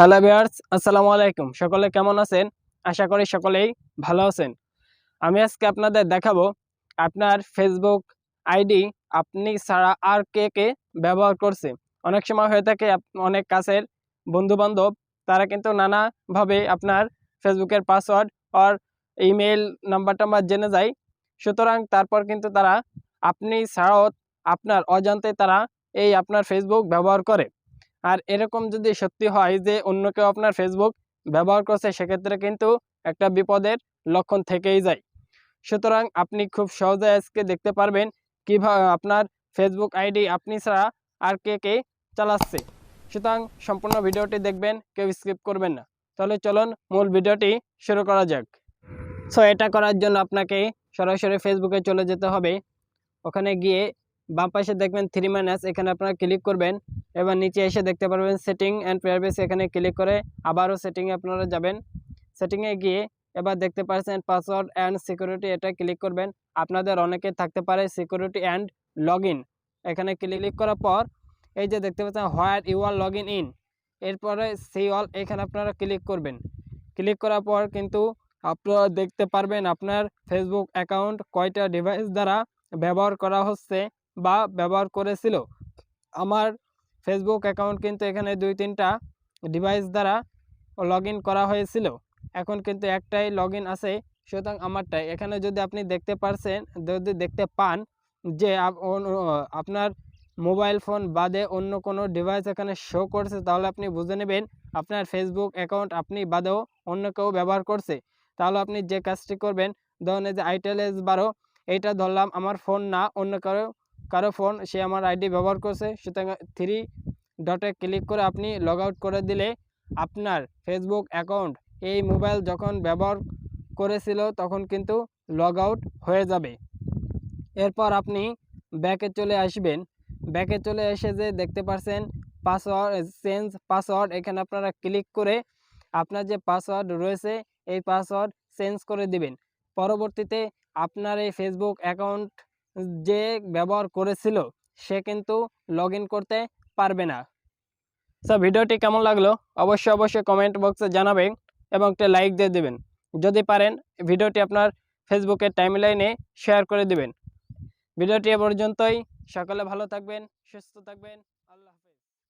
Hello viewers, আসসালামু আলাইকুম। সকলে কেমন আছেন? আশা করি সকলেই ভালো আছেন। আমি আজকে আপনাদের দেখাবো আপনার ফেসবুক আইডি আপনি ছাড়া আর কে কে ব্যবহার করছে। অনেক সময় হয়ে থাকে অনেক কাছের বন্ধু-বান্ধব তারা কিন্তু নানাভাবে আপনার ফেসবুকের পাসওয়ার্ড আর ইমেইল নাম্বার জেনে যায়। সুতরাং তারপর কিন্তু তারা আপনি ছাড়াও আপনার অজান্তে তারা এই আপনার ফেসবুক ব্যবহার করে। আর এরকম যদি সত্যি হয় যে অন্য কেউ আপনার ফেসবুক ব্যবহার করছে, সেক্ষেত্রে কিন্তু একটা বিপদের লক্ষণ থেকেই যায়। সুতরাং আপনি খুব সহজে আজকে দেখতে পারবেন কিভাবে আপনার ফেসবুক আইডি আপনি ছাড়া আর কে কে চালাচ্ছে। সুতরাং সম্পূর্ণ ভিডিওটি দেখবেন, কেউ স্কিপ করবেন না। তাহলে চলুন মূল ভিডিওটি শুরু করা যাক। সো এটা করার জন্য আপনাকে সরাসরি ফেসবুকে চলে যেতে হবে। ওখানে গিয়ে বাম পাশে দেখবেন 3 এখানে আপনারা ক্লিক করবেন। এবার নিচে এসে দেখতে পারবেন সেটিং অ্যান্ড প্রাইভেসি, এখানে ক্লিক করে আবারও সেটিংয়ে আপনারা যাবেন। সেটিংয়ে গিয়ে এবার দেখতে পাচ্ছেন পাসওয়ার্ড অ্যান্ড সিকিউরিটি, এটা ক্লিক করবেন। আপনাদের অনেকে থাকতে পারে সিকিউরিটি অ্যান্ড লগ ইন, এখানে ক্লিক করার পর এই যে দেখতে পাচ্ছেন where you are log in, এরপরে সি অল, এখানে আপনারা ক্লিক করবেন। ক্লিক করার পর কিন্তু আপনারা দেখতে পারবেন আপনার ফেসবুক অ্যাকাউন্ট কয়টা ডিভাইস দ্বারা ব্যবহার করা হচ্ছে বা ব্যবহার করেছিল। আমার ফেসবুক অ্যাকাউন্ট কিন্তু এখানে 2-3টা ডিভাইস দ্বারা লগ ইন করা হয়েছিল, এখন কিন্তু একটাই লগ ইন আছে, সুতরাং আমারটাই। এখানে যদি আপনি দেখতে পান যে আপনার মোবাইল ফোন বাদে অন্য কোনো ডিভাইস এখানে শো করছে, তাহলে আপনি বুঝে নেবেন আপনার ফেসবুক অ্যাকাউন্ট আপনি বাদেও অন্য কেউ ব্যবহার করছে। তাহলে আপনি যে কাজটি করবেন, ধরুন এই যে আইটেলস 12, এইটা ধরলাম আমার ফোন না, অন্য কারো ফোন, সে আমার আইডি ব্যবহার করছে। সুতরাং 3 ডটে ক্লিক করে আপনি লগ আউট করে দিলে আপনার ফেসবুক অ্যাকাউন্ট এই মোবাইল যখন ব্যবহার করেছিল তখন কিন্তু লগ আউট হয়ে যাবে। এরপর আপনি ব্যাকে চলে আসবেন। ব্যাকে চলে এসে যে দেখতে পাচ্ছেন পাসওয়ার্ড চেঞ্জ পাসওয়ার্ড, এখানে আপনারা ক্লিক করে আপনার যে পাসওয়ার্ড রয়েছে এই পাসওয়ার্ড চেঞ্জ করে দিবেন। পরবর্তীতে আপনার এই ফেসবুক অ্যাকাউন্ট যে ব্যবহার করেছিল সে কিন্তু লগ ইন করতে পারবে না। সো ভিডিওটি কেমন লাগলো অবশ্যই কমেন্ট বক্সে জানাবেন এবং একটা লাইক দিয়ে দেবেন। যদি পারেন ভিডিওটি আপনার ফেসবুকের টাইমলাইনে শেয়ার করে দিবেন। ভিডিওটি এ পর্যন্তই। সকলে ভালো থাকবেন, সুস্থ থাকবেন।